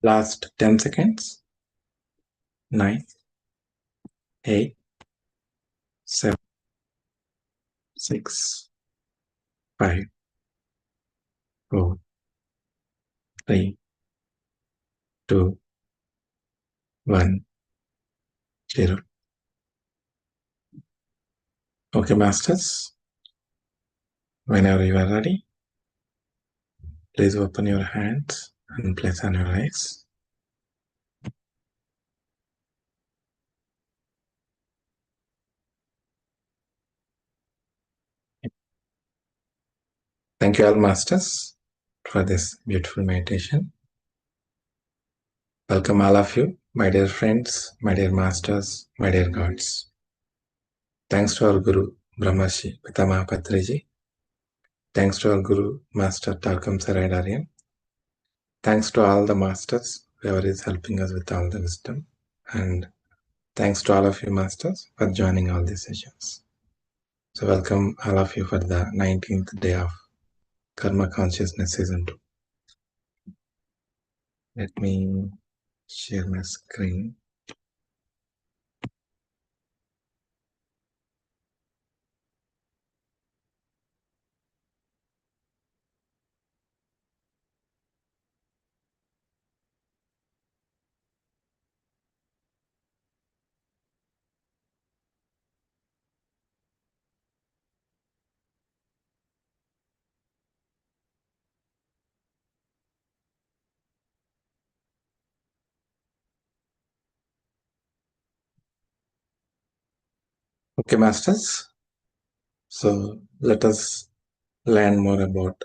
Last 10 seconds. 9, 8, 7, 6, 5, 4, 3, 2, 1, 0. Okay, masters. Whenever you are ready, please open your hands and place on your eyes. Thank you all, masters, for this beautiful meditation. Welcome all of you, my dear friends, my dear masters, my dear gods. Thanks to our Guru, Brahmashi Pitama Patriji. Thanks to our Guru, Master Tarkam Saradarian. Thanks to all the masters, whoever is helping us with all the wisdom. And thanks to all of you masters for joining all these sessions. So welcome all of you for the 19th day of Karma Consciousness Season 2. Let me share my screen. Okay, masters. So let us learn more about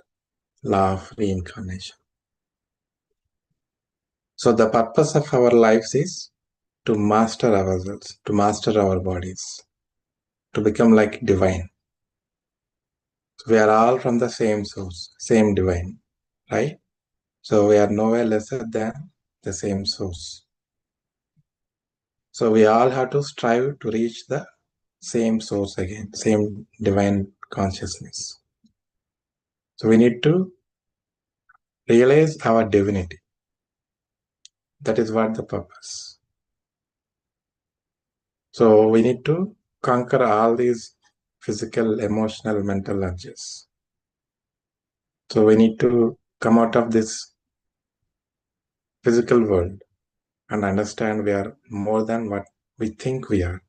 law of reincarnation. So the purpose of our lives is to master ourselves, to master our bodies, to become like divine. So we are all from the same source, same divine, right? So we are nowhere lesser than the same source. So we all have to strive to reach the same source again, same divine consciousness. So we need to realize our divinity. That is what the purpose. So we need to conquer all these physical, emotional, mental urges. So we need to come out of this physical world and understand we are more than what we think we are.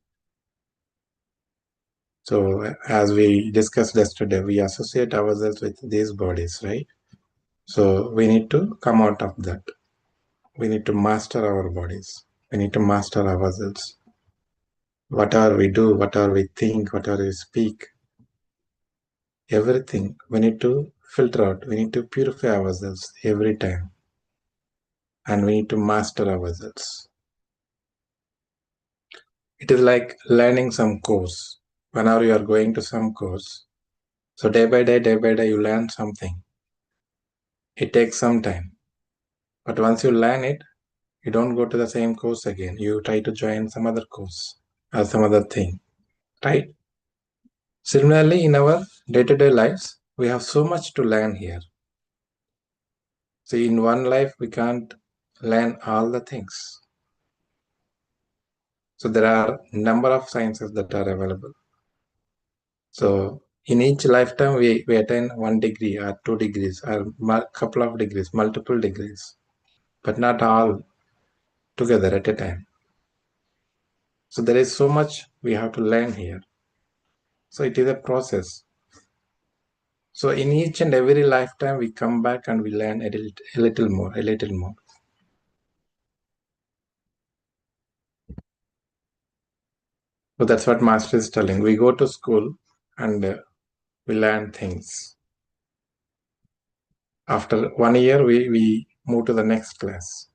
So as we discussed yesterday, we associate ourselves with these bodies, right? So we need to come out of that. We need to master our bodies. We need to master ourselves. Whatever we do, whatever we think, whatever we speak, everything, we need to filter out. We need to purify ourselves every time. And we need to master ourselves. It is like learning some course. Whenever you are going to some course, so day by day, you learn something. It takes some time. But once you learn it, you don't go to the same course again. You try to join some other course or some other thing, right? Similarly, in our day-to-day lives, we have so much to learn here. See, in one life, we can't learn all the things. So there are a number of sciences that are available. So in each lifetime, we attain 1 degree or 2 degrees or a couple of degrees, multiple degrees, but not all together at a time. So there is so much we have to learn here. So it is a process. So in each and every lifetime, we come back and we learn a little more. So that's what Master is telling. We go to school and we learn things. After 1 year, we move to the next class.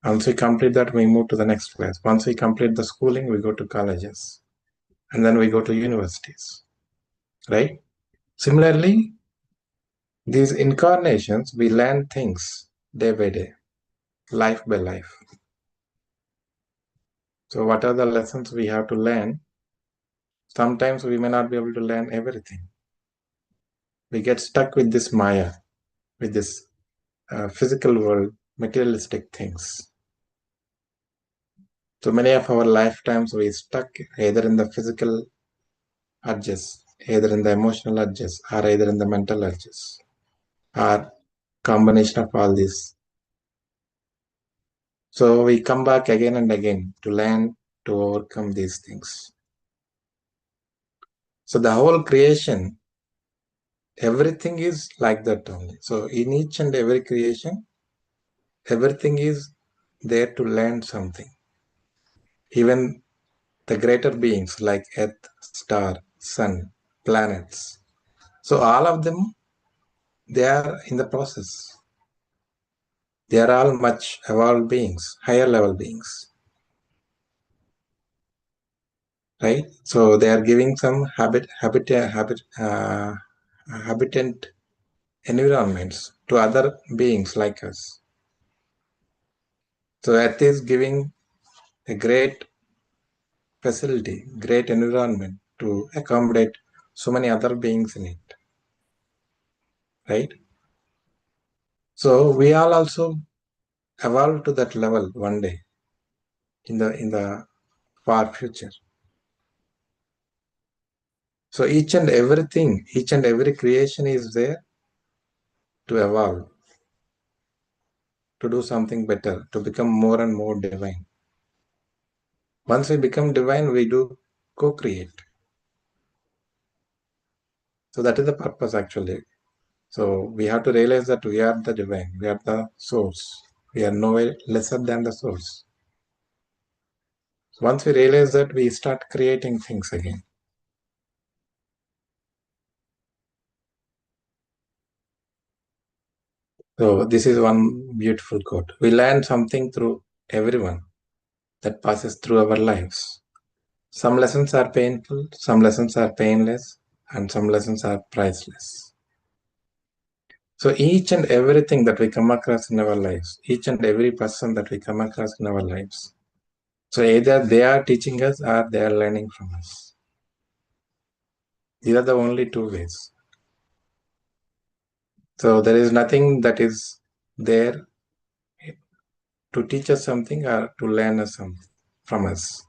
Once we complete that, we move to the next class. Once we complete the schooling, we go to colleges. And then we go to universities, right? Similarly, these incarnations, we learn things day by day, life by life. So what are the lessons we have to learn? Sometimes we may not be able to learn everything. We get stuck with this Maya, with this physical world, materialistic things. So many of our lifetimes we stuck either in the physical urges, either in the emotional urges, or either in the mental urges, or combination of all these. So we come back again and again to learn to overcome these things. So the whole creation, everything is like that only. So in each and every creation, everything is there to learn something. Even the greater beings like Earth, star, sun, planets. So all of them, they are in the process. They are all much evolved beings, higher level beings, right? So they are giving some habitant environments to other beings like us. So Earth is giving a great facility, great environment to accommodate so many other beings in it, right? So we all also evolve to that level one day in the far future. So each and everything, each and every creation is there to evolve, to do something better, to become more and more divine. Once we become divine, we do co-create. So that is the purpose actually. So we have to realize that we are the divine, we are the source. We are nowhere lesser than the source. So once we realize that, we start creating things again. So this is one beautiful quote. We learn something through everyone that passes through our lives. Some lessons are painful, some lessons are painless, and some lessons are priceless. So each and everything that we come across in our lives, each and every person that we come across in our lives, so either they are teaching us or they are learning from us. These are the only two ways. So there is nothing that is there to teach us something or to learn us something from us.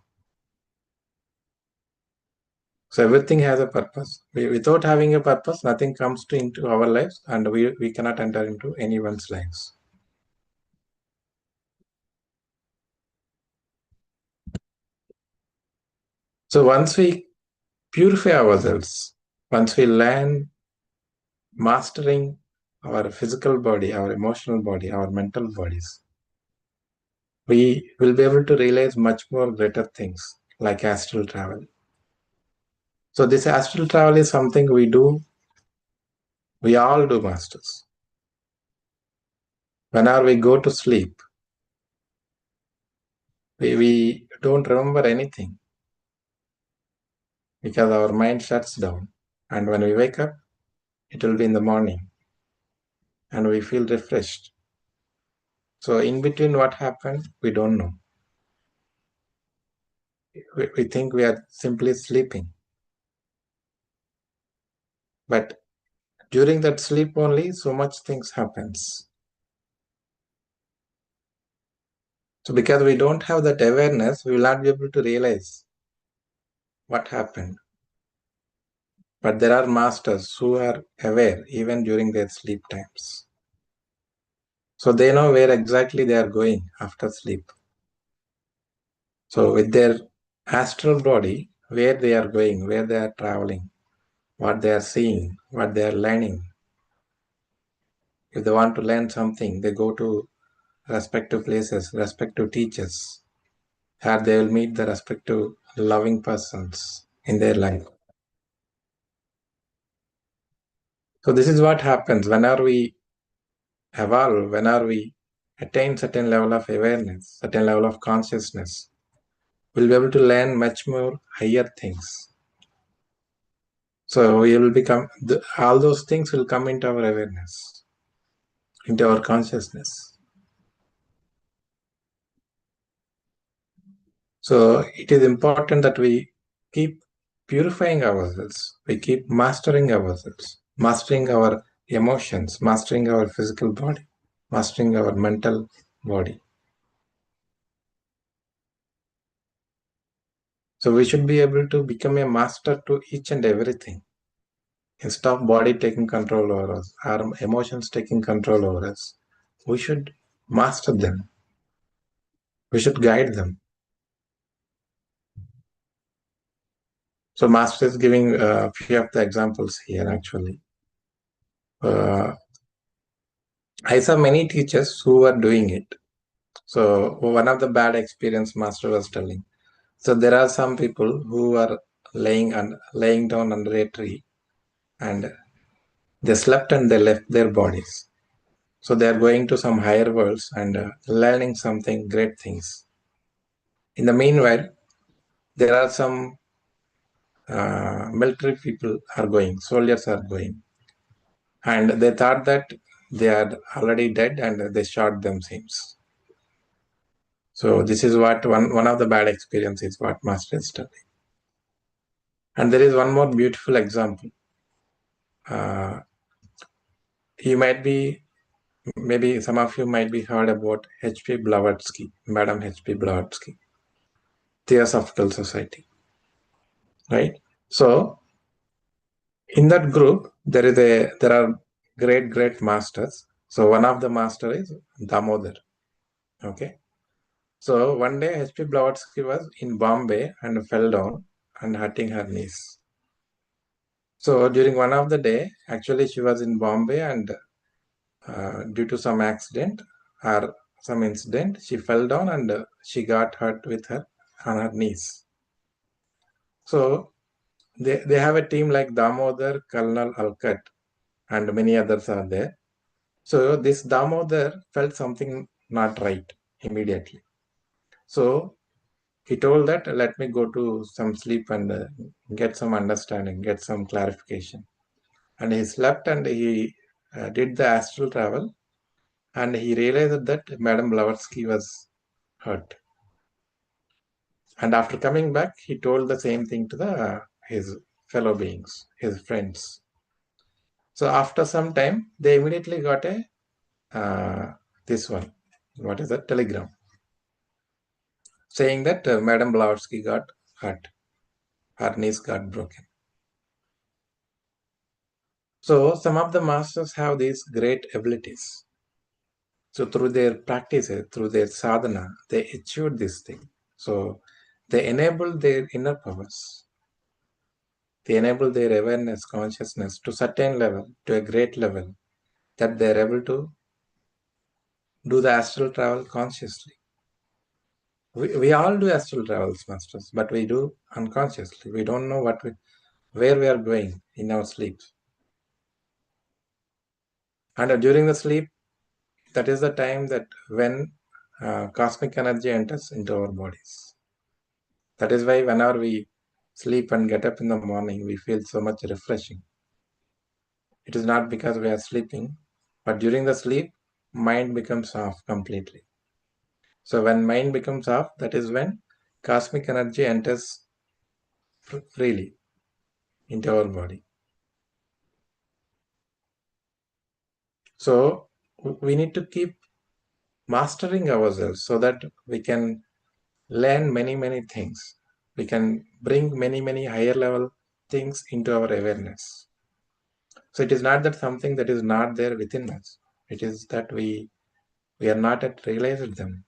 So everything has a purpose. Without having a purpose, nothing comes into our lives, and we cannot enter into anyone's lives. So once we purify ourselves, once we learn mastering our physical body, our emotional body, our mental bodies, we will be able to realize much more greater things like astral travel. So this astral travel is something we all do, masters. Whenever we go to sleep, we don't remember anything because our mind shuts down. And when we wake up, it will be in the morning and we feel refreshed. So in between what happened, we don't know. We think we are simply sleeping. But during that sleep only, so much things happens. So because we don't have that awareness, we will not be able to realize what happened. But there are masters who are aware even during their sleep times. So they know where exactly they are going after sleep. So with their astral body, where they are going, where they are traveling, what they are seeing, what they are learning. If they want to learn something, they go to respective places, respective teachers, or they will meet the respective loving persons in their life. So this is what happens whenever we evolve, whenever we attain certain level of awareness, certain level of consciousness, we'll be able to learn much more higher things. So we will become, all those things will come into our awareness, into our consciousness. So it is important that we keep purifying ourselves, we keep mastering ourselves, mastering our emotions, mastering our physical body, mastering our mental body. So we should be able to become a master to each and everything. Instead of body taking control over us, our emotions taking control over us, we should master them. We should guide them. So Master is giving a few of the examples here actually. I saw many teachers who were doing it. So one of the bad experience Master was telling. So there are some people who are laying down under a tree and they slept and they left their bodies. So they are going to some higher worlds and learning something great things. In the meanwhile, there are some military people are going, soldiers are going, and they thought that they are already dead and they shot them seems. So this is what one of the bad experiences what Master is telling. And there is one more beautiful example. You might be, maybe some of you might be heard about H.P. Blavatsky, Madam H.P. Blavatsky, Theosophical Society, right? So in that group, there are great masters. So one of the master is Damodar. Okay. So one day H.P. Blavatsky was in Bombay and fell down and hurting her knees. So during one of the day, actually she was in Bombay and due to some accident or some incident, she fell down and she got hurt with her on her knees. So they have a team like Damodar, Colonel Alkat, and many others are there. So this Damodar felt something not right immediately. So he told that let me go to some sleep and get some understanding, get some clarification. And he slept and he did the astral travel and he realized that Madam Blavatsky was hurt. And after coming back, he told the same thing to his fellow beings, his friends. So after some time, they immediately got a this one. What is that? Telegram saying that Madam Blavatsky got hurt, her knees got broken. So some of the masters have these great abilities. So through their practices, through their sadhana, they achieved this thing. So they enable their inner powers. They enable their awareness, consciousness to certain level, to a great level, that they're able to do the astral travel consciously. We all do astral travels, masters, but we do unconsciously. We don't know where we are going in our sleep. And during the sleep, that is the time that when cosmic energy enters into our bodies. That is why whenever we sleep and get up in the morning, we feel so much refreshing. It is not because we are sleeping, but during the sleep, mind becomes off completely. So when mind becomes off, that is when cosmic energy enters freely into our body. So we need to keep mastering ourselves so that we can learn many things. We can bring many higher level things into our awareness. So it is not that something that is not there within us. It is that we are not yet realized them.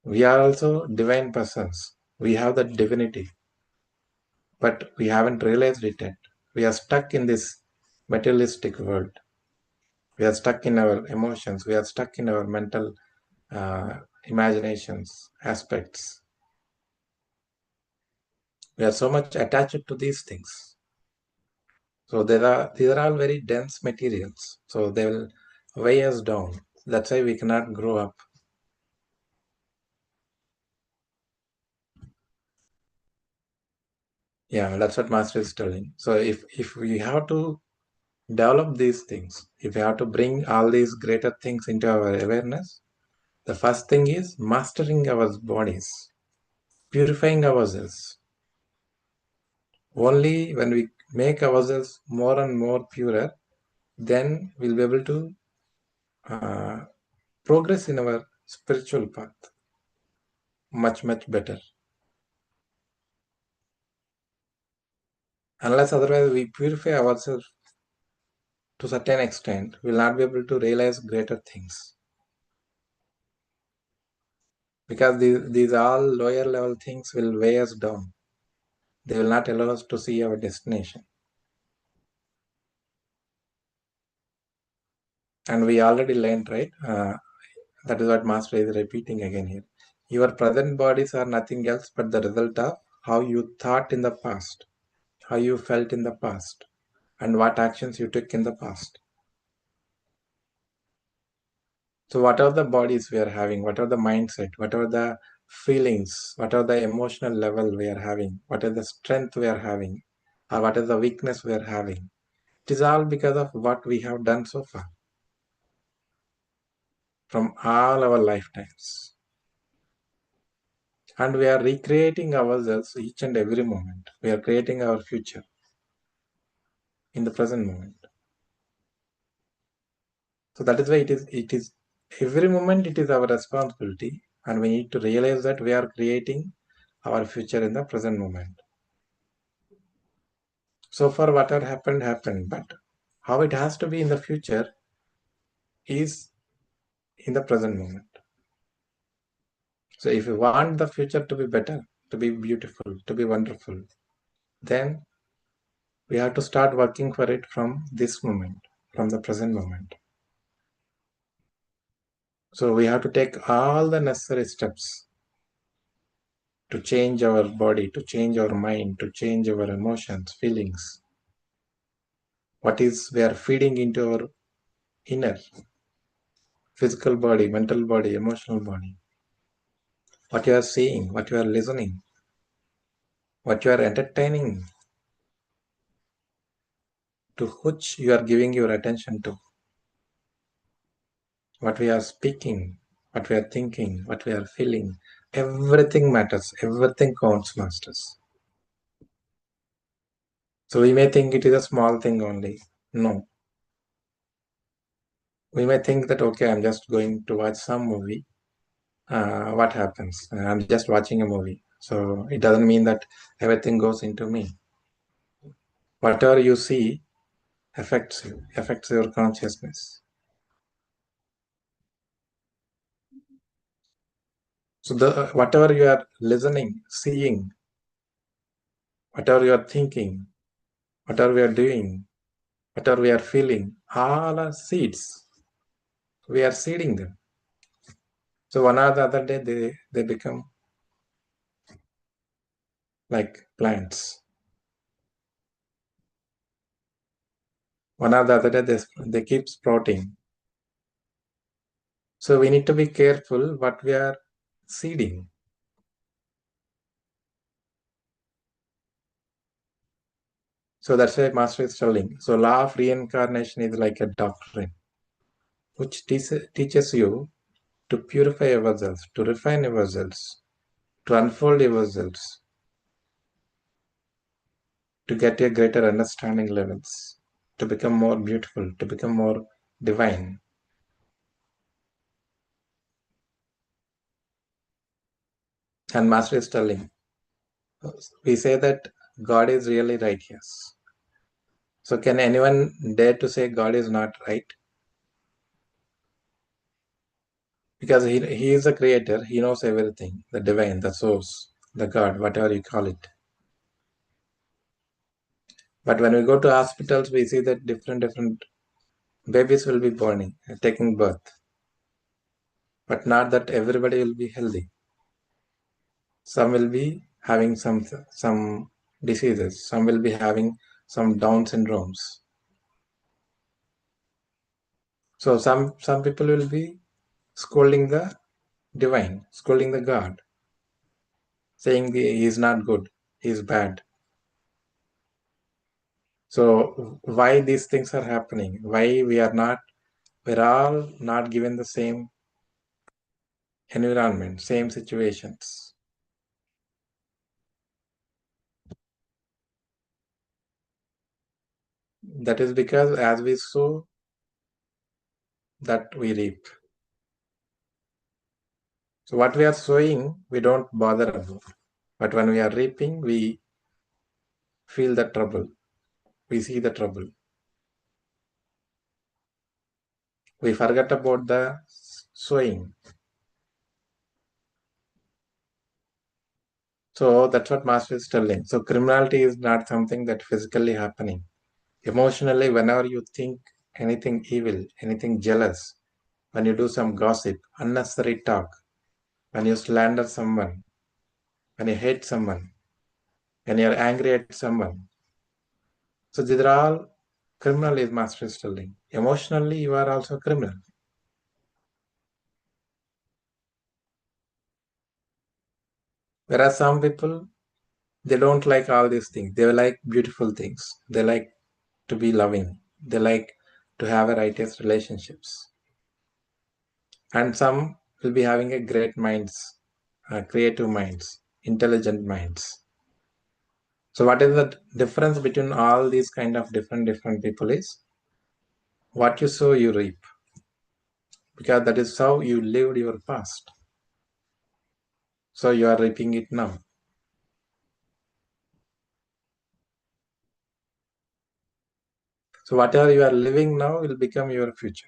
We are also divine persons. We have that divinity, but we haven't realized it yet. We are stuck in this materialistic world. We are stuck in our emotions. We are stuck in our mental imaginations, aspects. We are so much attached to these things. So these are all very dense materials. So they will weigh us down. That's why we cannot grow up. Yeah, that's what Master is telling. So if we have to develop these things, if we have to bring all these greater things into our awareness, the first thing is mastering our bodies, purifying ourselves. Only when we make ourselves more and more purer, then we'll be able to progress in our spiritual path much, much better. Unless otherwise we purify ourselves to a certain extent, we will not be able to realize greater things. Because these all lower level things will weigh us down. They will not allow us to see our destination. And we already learned, right? That is what Master is repeating again here. Your present bodies are nothing else but the result of how you thought in the past, how you felt in the past, and what actions you took in the past. So whatever the bodies we are having, whatever the mindset, whatever the feelings, whatever the emotional level we are having, whatever the strength we are having, or whatever the weakness we are having, it is all because of what we have done so far from all our lifetimes. And we are recreating ourselves each and every moment. We are creating our future in the present moment. So that is why it is every moment it is our responsibility, and we need to realize that we are creating our future in the present moment. So far whatever happened, but how it has to be in the future is in the present moment. So if you want the future to be better, to be beautiful, to be wonderful, then we have to start working for it from this moment, from the present moment. So we have to take all the necessary steps to change our body, to change our mind, to change our emotions, feelings. What is we are feeding into our inner physical body, mental body, emotional body. What you are seeing, what you are listening, what you are entertaining, to which you are giving your attention to, what we are speaking, what we are thinking, what we are feeling. Everything matters, everything counts, masters. So we may think it is a small thing only. No. We may think that, okay, I'm just going to watch some movie. What happens? I'm just watching a movie. So it doesn't mean that everything goes into me. Whatever you see affects you, affects your consciousness. So the whatever you are listening, seeing, whatever you are thinking, whatever we are doing, whatever we are feeling, all are seeds. We are seeding them. So one or the other day they become like plants. One or the other day they keep sprouting. So we need to be careful what we are seeding. So that's why Master is telling. So law of reincarnation is like a doctrine which teaches you to purify yourselves, to refine yourselves, to unfold yourselves, to get a greater understanding levels, to become more beautiful, to become more divine. And Master is telling, we say that God is really right, yes. So can anyone dare to say God is not right? Because he is the creator, he knows everything, the divine, the source, the God, whatever you call it. But when we go to hospitals, we see that different babies will be born, taking birth. But not that everybody will be healthy. Some will be having some diseases. Some will be having some Down syndromes. So some people will be scolding the divine, scolding the God, saying he is not good, he is bad. So why these things are happening? Why we're all not given the same environment, same situations. That is because as we sow, that we reap. So what we are sowing, we don't bother about. But when we are reaping, we feel the trouble. We see the trouble. We forget about the sowing. So that's what Master is telling. So criminality is not something that physically happening. Emotionally, whenever you think anything evil, anything jealous, when you do some gossip, unnecessary talk, when you slander someone, when you hate someone, when you're angry at someone. So these are all criminal is Master is telling. Emotionally, you are also criminal. Whereas some people, they don't like all these things. They like beautiful things. They like to be loving. They like to have a righteous relationships. And some will be having a great minds, creative minds, intelligent minds. So what is the difference between all these kind of different people is what you sow, you reap. Because that is how you lived your past. So you are reaping it now. So whatever you are living now will become your future.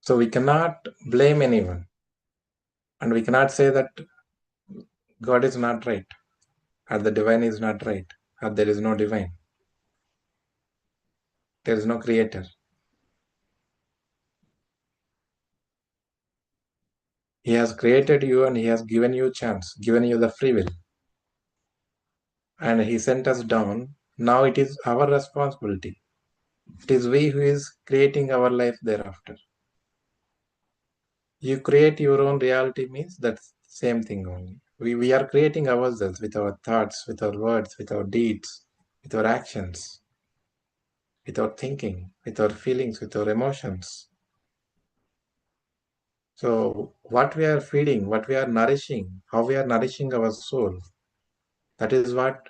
So we cannot blame anyone. And we cannot say that God is not right, or the divine is not right, or there is no divine. There is no creator. He has created you and he has given you a chance, given you the free will. And he sent us down. Now it is our responsibility. It is we who is creating our life thereafter. You create your own reality means that's the same thing only. We are creating ourselves with our thoughts, with our words, with our deeds, with our actions, with our thinking, with our feelings, with our emotions. So what we are feeding, what we are nourishing, how we are nourishing our soul, that is what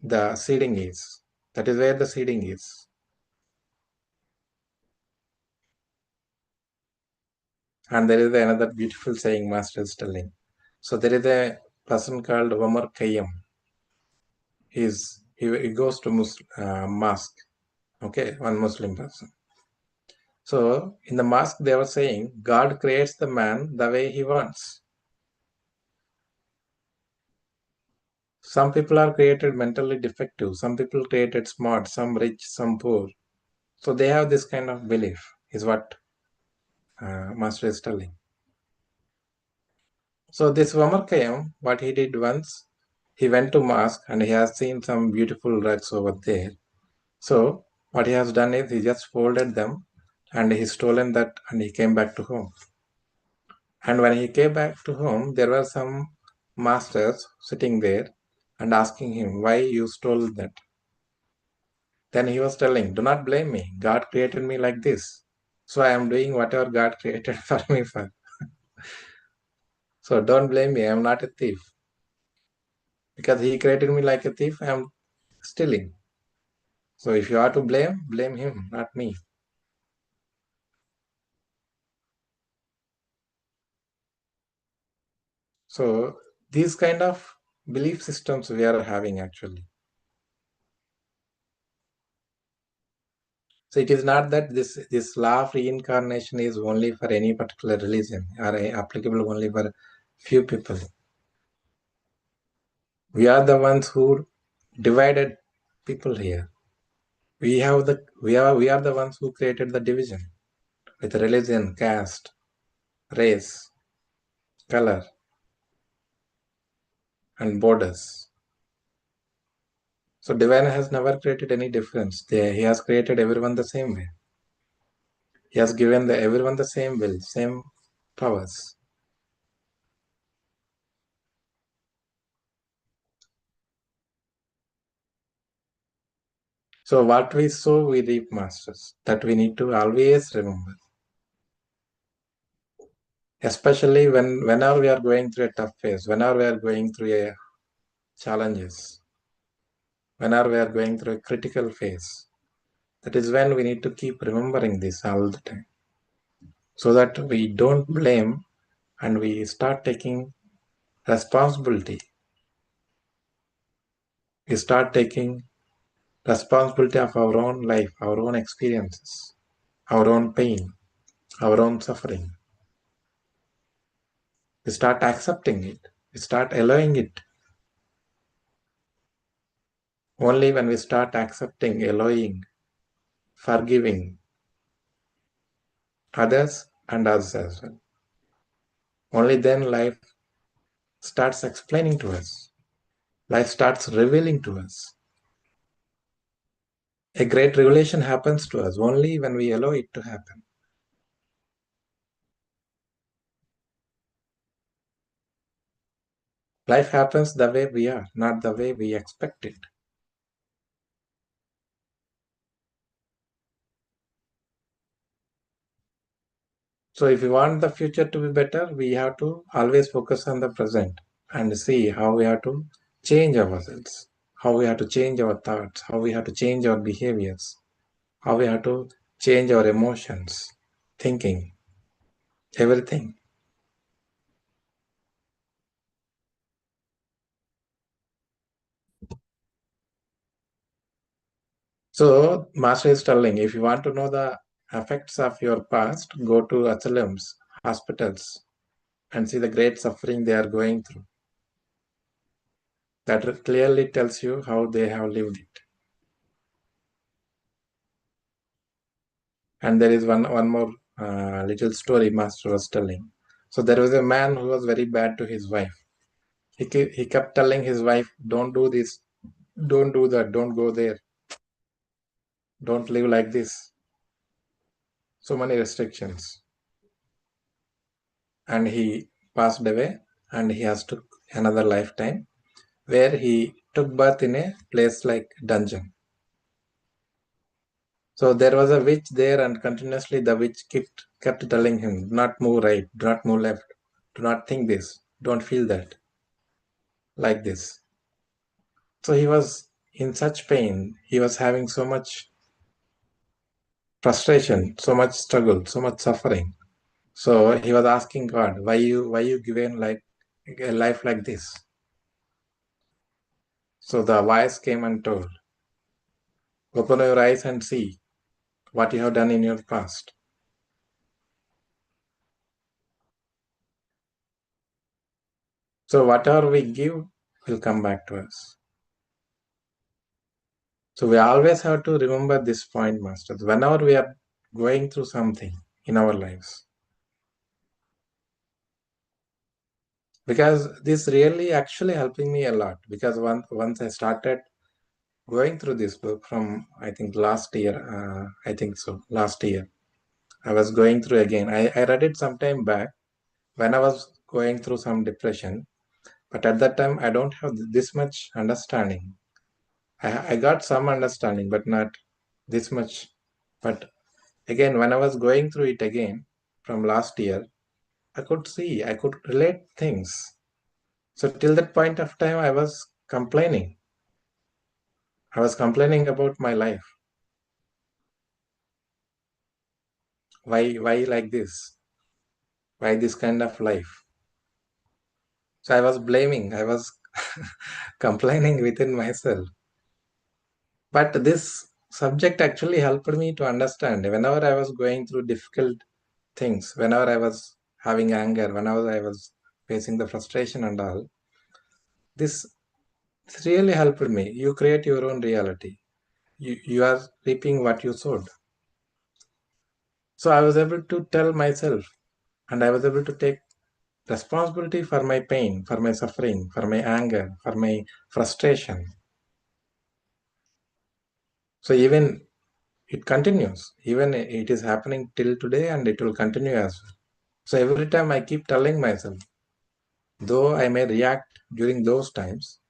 the seeding is. That is where the seeding is. And there is another beautiful saying Master is telling. So there is a person called Omar Khayyam. He goes to mosque. Okay, one Muslim person. So in the mosque they were saying God creates the man the way he wants. Some people are created mentally defective. Some people created smart. Some rich. Some poor. So they have this kind of belief. Is what Master is telling. So this Omar Khayyam, what he did once, he went to mosque and he has seen some beautiful rugs over there. So what he has done is he just folded them and he stolen that and he came back to home. And when he came back to home, there were some masters sitting there and asking him why you stole that. Then he was telling, do not blame me. God created me like this. So I am doing whatever God created for me for. So don't blame me. I am not a thief. Because he created me like a thief, I am stealing. So if you are to blame, blame him, not me. So these kind of belief systems we are having actually. So it is not that this law of reincarnation is only for any particular religion or applicable only for few people. We are the ones who divided people here. We are the ones who created the division with religion, caste, race, color, and borders. So divine has never created any difference. He has created everyone the same way. He has given everyone the same will, same powers. So what we sow, we reap, masters. That we need to always remember. Especially whenever we are going through a tough phase, whenever we are going through a challenges, whenever we are going through a critical phase. That is when we need to keep remembering this all the time, so that we don't blame and we start taking responsibility. We start taking responsibility of our own life, our own experiences, our own pain, our own suffering. We start accepting it. We start allowing it. Only when we start accepting, allowing, forgiving others and us as well, only then life starts explaining to us. Life starts revealing to us. A great revelation happens to us only when we allow it to happen. Life happens the way we are, not the way we expect it. So if we want the future to be better, we have to always focus on the present and see how we have to change ourselves, how we have to change our thoughts, how we have to change our behaviors, how we have to change our emotions, thinking, everything. So Master is telling, if you want to know the effects of your past, go to asylums, hospitals, and see the great suffering they are going through. That clearly tells you how they have lived it. And there is one more little story Master was telling. So there was a man who was very bad to his wife. He kept telling his wife, don't do this, don't do that, don't go there, don't live like this. So many restrictions. And he passed away and he has took another lifetime where he took birth in a place like dungeon. So there was a witch there, and continuously the witch kept telling him, do not move right, do not move left, do not think this, don't feel that, like this. So he was in such pain, he was having so much frustration, so much struggle, so much suffering. So he was asking God, why you given like a life like this? So the voice came and told, open your eyes and see what you have done in your past. So whatever we give will come back to us. So we always have to remember this point, masters, whenever we are going through something in our lives. Because this really actually helping me a lot. Because once I started going through this book from, I think last year, last year, I was going through again. I read it some time back when I was going through some depression. But at that time, I don't have this much understanding. I got some understanding, but not this much. But again, when I was going through it again from last year, I could relate things. So till that point of time, I was complaining. I was complaining about my life. Why like this? Why this kind of life? So I was blaming. I was complaining within myself. But this subject actually helped me to understand whenever I was going through difficult things, whenever I was having anger, whenever I was facing the frustration and all, this really helped me. You create your own reality. You are reaping what you sowed. So I was able to tell myself and I was able to take responsibility for my pain, for my suffering, for my anger, for my frustration. So even it continues, even it is happening till today and it will continue as well. So every time I keep telling myself, though I may react during those times,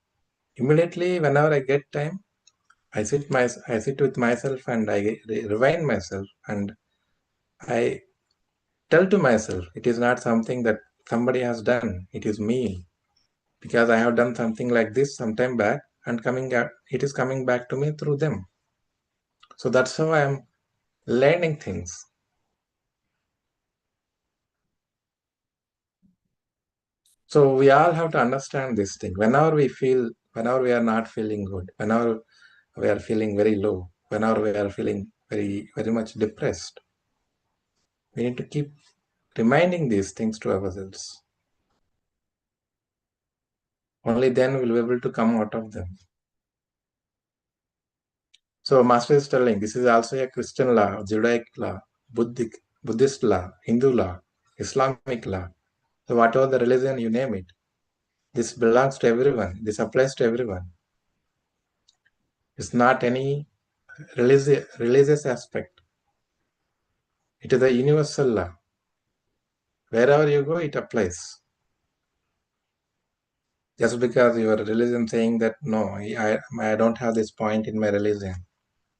immediately whenever I get time, I sit with myself and I rewind myself and I tell to myself it is not something that somebody has done, it is me, because I have done something like this some time back and it is coming back to me through them. So that's how I am learning things. So we all have to understand this thing. Whenever we are not feeling good, whenever we are feeling very low, whenever we are feeling very, very much depressed, we need to keep reminding these things to ourselves. Only then we'll be able to come out of them. So Master is telling this is also a Christian law, Judaic law, Buddhist law, Hindu law, Islamic law. So whatever the religion you name it, this belongs to everyone. This applies to everyone. It's not any religious aspect. It is a universal law. Wherever you go, it applies. Just because your religion saying that no, I don't have this point in my religion,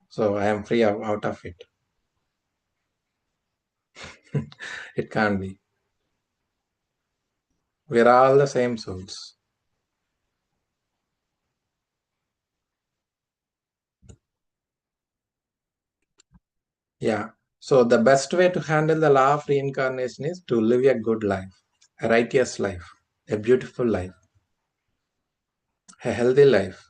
so I am free out of it. It can't be. We are all the same souls. Yeah. So the best way to handle the law of reincarnation is to live a good life, a righteous life, a beautiful life, a healthy life.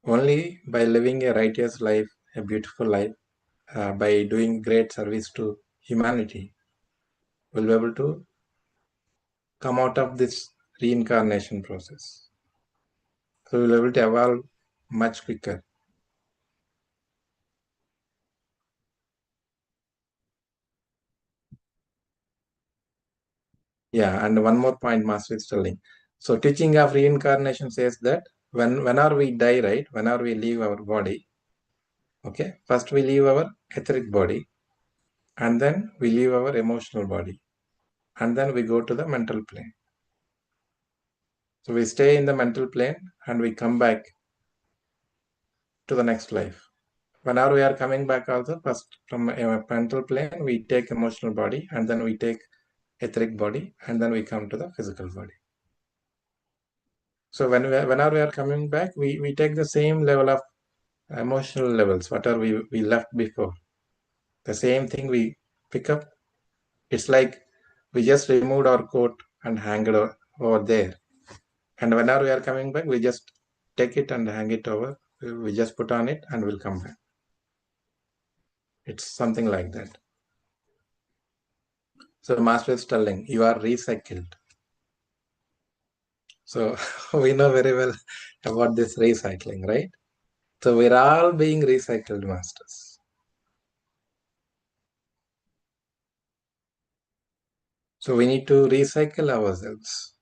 Only by living a righteous life, a beautiful life, by doing great service to humanity, we'll be able to come out of this reincarnation process. So we'll be able to evolve much quicker. Yeah, and one more point Master is telling. So teaching of reincarnation says that whenever we die, right, whenever we leave our body, okay, first we leave our etheric body, and then we leave our emotional body, and then we go to the mental plane. So we stay in the mental plane and we come back to the next life. Whenever we are coming back also, first from a mental plane, we take emotional body, and then we take etheric body, and then we come to the physical body. So whenever we are coming back, we take the same level of emotional levels, whatever we left before. The same thing we pick up. It's like we just removed our coat and hang it over there. And whenever we are coming back, we just take it and hang it over. We just put on it and we'll come back. It's something like that. So Master is telling you are recycled. So we know very well about this recycling, right? So we're all being recycled masters. So we need to recycle ourselves,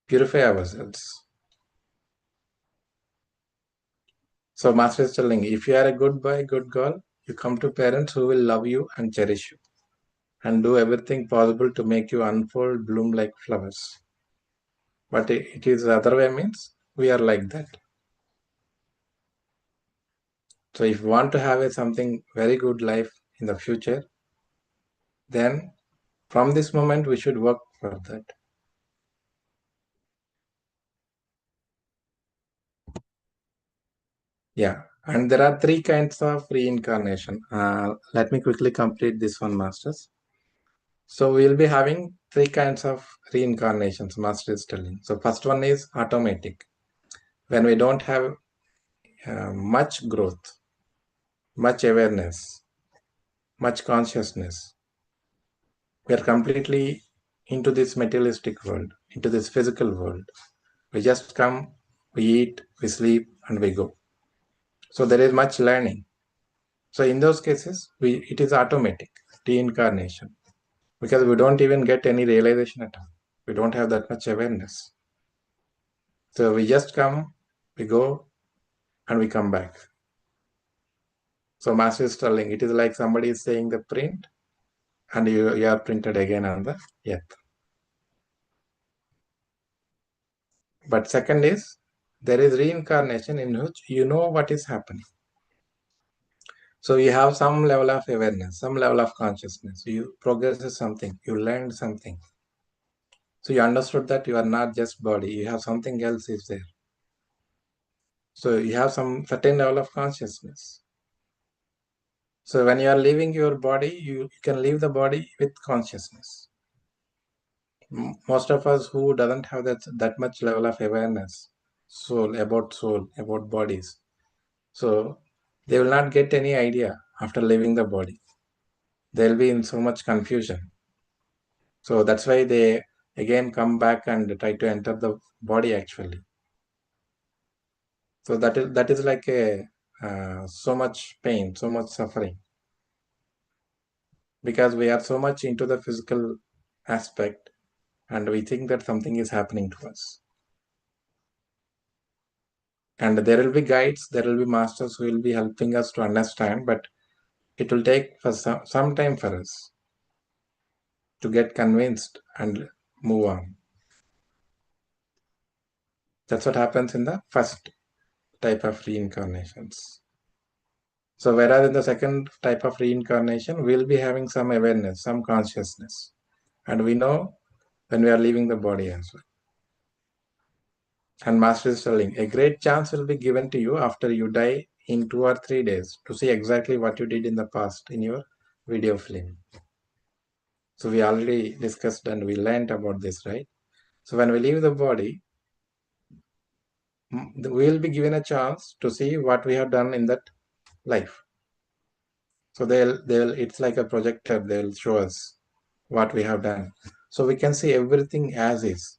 purify ourselves. So Master is telling you, if you are a good boy, good girl, you come to parents who will love you and cherish you and do everything possible to make you unfold, bloom like flowers. But it is the other way means we are like that. So if you want to have a something very good life in the future, then from this moment we should work for that. Yeah, and there are three kinds of reincarnation. Let me quickly complete this one, masters. So we'll be having three kinds of reincarnations, master is telling. So first one is automatic, when we don't have much growth, much awareness, much consciousness. We are completely into this materialistic world, into this physical world. We just come, we eat, we sleep, and we go. So there is much learning. So in those cases, it is automatic reincarnation because we don't even get any realization at all. We don't have that much awareness. So we just come, we go, and we come back. So Master is telling it is like somebody is saying the print, and you are printed again on the earth. But second is there is reincarnation in which you know what is happening. So you have some level of awareness, some level of consciousness. You progress something, you learned something. So you understood that you are not just body, you have something else is there. So you have some certain level of consciousness. So when you are leaving your body, you can leave the body with consciousness. Most of us who doesn't have that much level of awareness, soul, about bodies. So they will not get any idea after leaving the body. They'll be in so much confusion. So that's why they again come back and try to enter the body actually. So that is like a so much pain, so much suffering, because we are so much into the physical aspect and we think that something is happening to us. And there will be guides, there will be masters who will be helping us to understand, but it will take for some time for us to get convinced and move on. That's what happens in the first type of reincarnations. So whereas in the second type of reincarnation, we'll be having some awareness, some consciousness, and we know when we are leaving the body as well. And Master is telling, a great chance will be given to you after you die in 2 or 3 days to see exactly what you did in the past in your video film. So we already discussed and we learned about this, right? So when we leave the body, we will be given a chance to see what we have done in that life. So they'll it's like a projector, they'll show us what we have done. So we can see everything as is.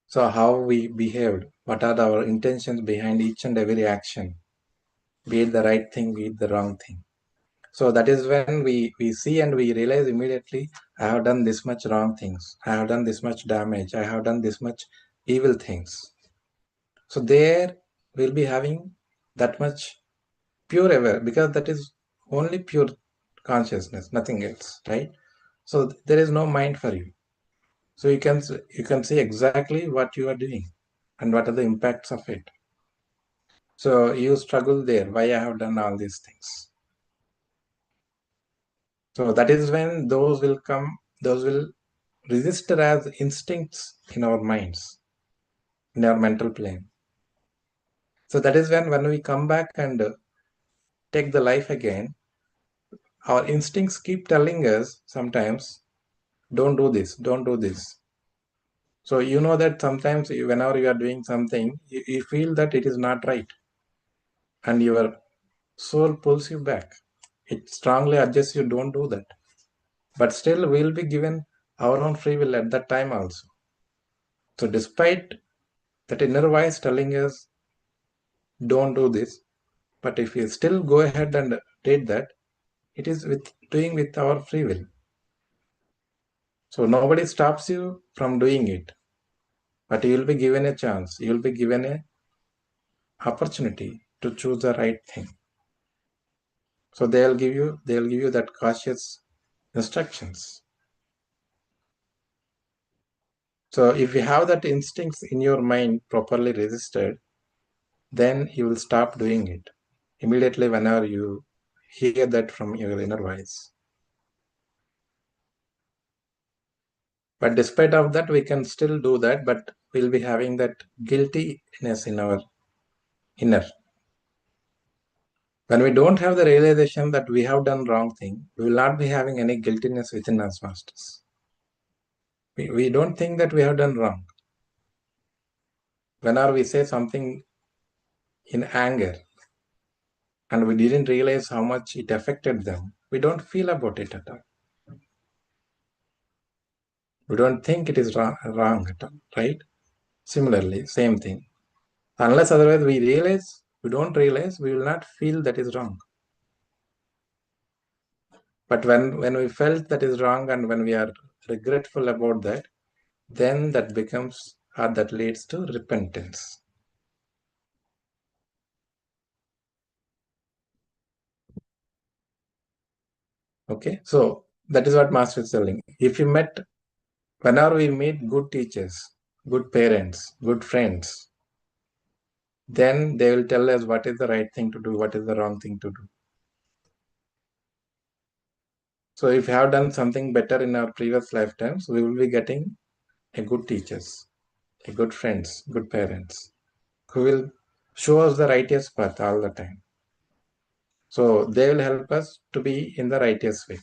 So how we behaved, what are our intentions behind each and every action, be it the right thing, be it the wrong thing. So that is when we see and we realize immediately, I have done this much wrong things, I have done this much damage, I have done this much evil things. So there we'll be having that much pure aware, because that is only pure consciousness, nothing else, right? So there is no mind for you. So you can see exactly what you are doing and what are the impacts of it. So you struggle there, why I have done all these things. So that is when those will come, those will register as instincts in our minds, in our mental plane. So that is when we come back and take the life again, our instincts keep telling us sometimes, don't do this, don't do this. So you know that sometimes whenever you are doing something, you feel that it is not right, and your soul pulls you back. It strongly adjusts you, don't do that. But still, we'll be given our own free will at that time also. So despite that inner voice telling us, don't do this, but if you still go ahead and did that, it is doing with our free will. So nobody stops you from doing it, but you will be given a chance. You will be given a opportunity to choose the right thing. So they'll give you that cautious instructions. So if you have that instincts in your mind properly registered, then you will stop doing it immediately whenever you hear that from your inner voice. But despite of that, we can still do that, but we'll be having that guiltiness in our inner. When we don't have the realization that we have done wrong thing, we will not be having any guiltiness within us, masters. We don't think that we have done wrong. Whenever we say something in anger and we didn't realize how much it affected them, we don't feel about it at all. We don't think it is wrong at all, right? Similarly, same thing. Unless otherwise we don't realize, we will not feel that is wrong. But when we felt that is wrong and when we are regretful about that, then that becomes or that leads to repentance. Okay, so that is what Master is telling. If you met, whenever we meet good teachers, good parents, good friends, then they will tell us what is the right thing to do, what is the wrong thing to do. So if you have done something better in our previous lifetimes, we will be getting a good teachers. good friends, good parents, who will show us the righteous path all the time. So they will help us to be in the righteous way.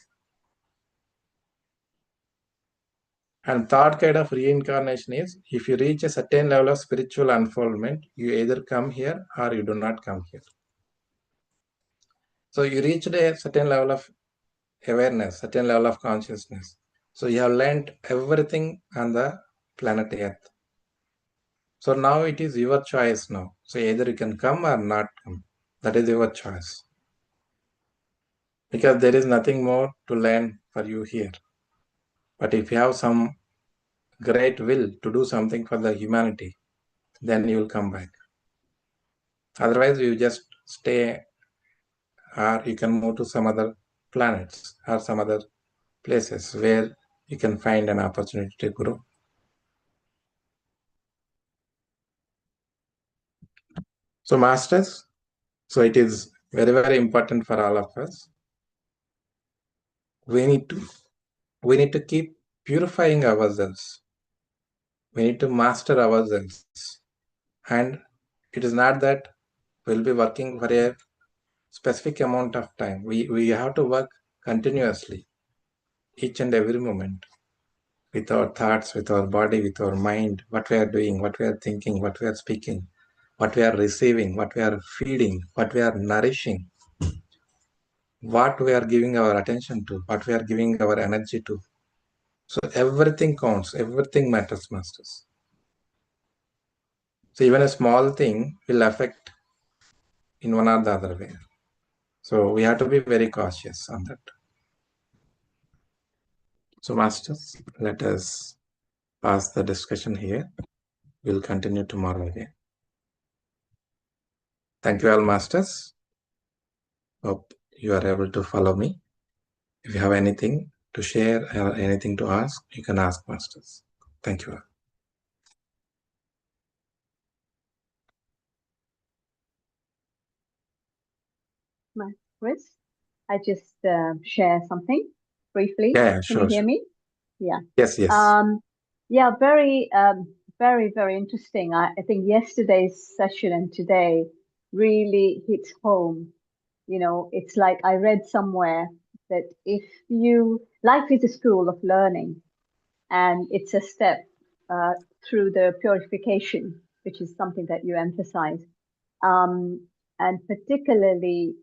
And third kind of reincarnation is, if you reach a certain level of spiritual unfoldment, you either come here or you do not come here. So you reached a certain level of awareness, certain level of consciousness. So you have learned everything on the planet Earth. So now it is your choice now. So either you can come or not come. That is your choice. Because there is nothing more to learn for you here. But if you have some great will to do something for the humanity, then you will come back. Otherwise, you just stay, or you can move to some other planets or some other places where you can find an opportunity to grow. So masters, so it is very, very important for all of us. We need to keep purifying ourselves. We need to master ourselves. And it is not that we'll be working for a specific amount of time. We have to work continuously, each and every moment, with our thoughts, with our body, with our mind, what we are doing, what we are thinking, what we are speaking, what we are receiving, what we are feeding, what we are nourishing, what we are giving our attention to, what we are giving our energy to. So everything counts, everything matters, masters. So even a small thing will affect in one or the other way. So we have to be very cautious on that. So masters, let us pass the discussion here. We'll continue tomorrow again. Thank you all, masters. Hope you are able to follow me. If you have anything to share or anything to ask, you can ask, masters. Thank you all. Chris, I just share something briefly. Yeah, Can sure. you hear me? Yeah. Yes. Yeah, very, very interesting. I think yesterday's session and today really hits home. You know, it's like I read somewhere that life is a school of learning, and it's a step through the purification, which is something that you emphasize. And particularly,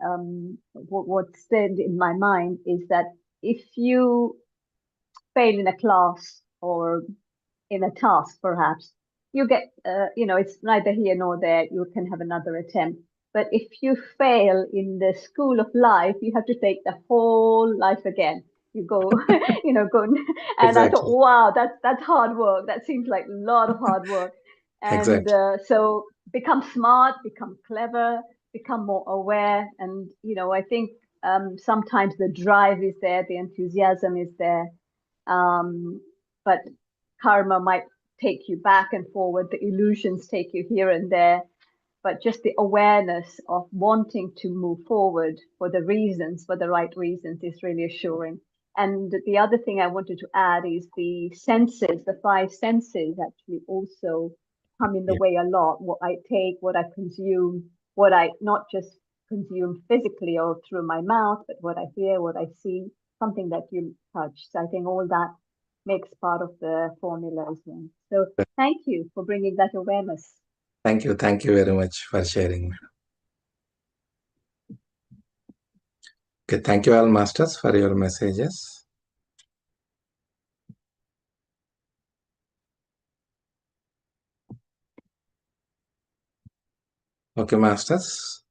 what stayed in my mind is that if you fail in a class or in a task, perhaps you get, it's neither here nor there. You can have another attempt. But if you fail in the school of life, you have to take the whole life again. You go, go. And Exactly. I thought, wow, that's hard work. That seems like a lot of hard work. And so become smart, become clever, become more aware. And, I think sometimes the drive is there, the enthusiasm is there. But karma might take you back and forward. The illusions take you here and there. But just the awareness of wanting to move forward for the right reasons is really assuring. And the other thing I wanted to add is the senses, the 5 senses actually also come in the way a lot. What I take, what I consume, what I not just consume physically or through my mouth, but what I hear, what I see, something that you touch. So I think all that makes part of the formula as well. So thank you for bringing that awareness. Thank you very much for sharing. Okay, thank you all, masters, for your messages. Okay, masters,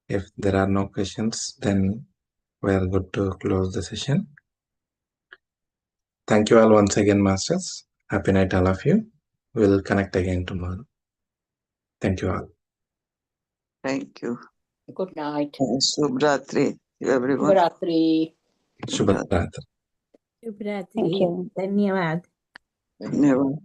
if there are no questions, then we are good to close the session. Thank you all once again, masters. Happy night, all of you. We'll connect again tomorrow. Thank you all. Thank you. Good night. Shubhratri, everyone. Shubhratri. Shubhratri. Shubhratri. Thank you. Dhanyavad. Dhanyavad.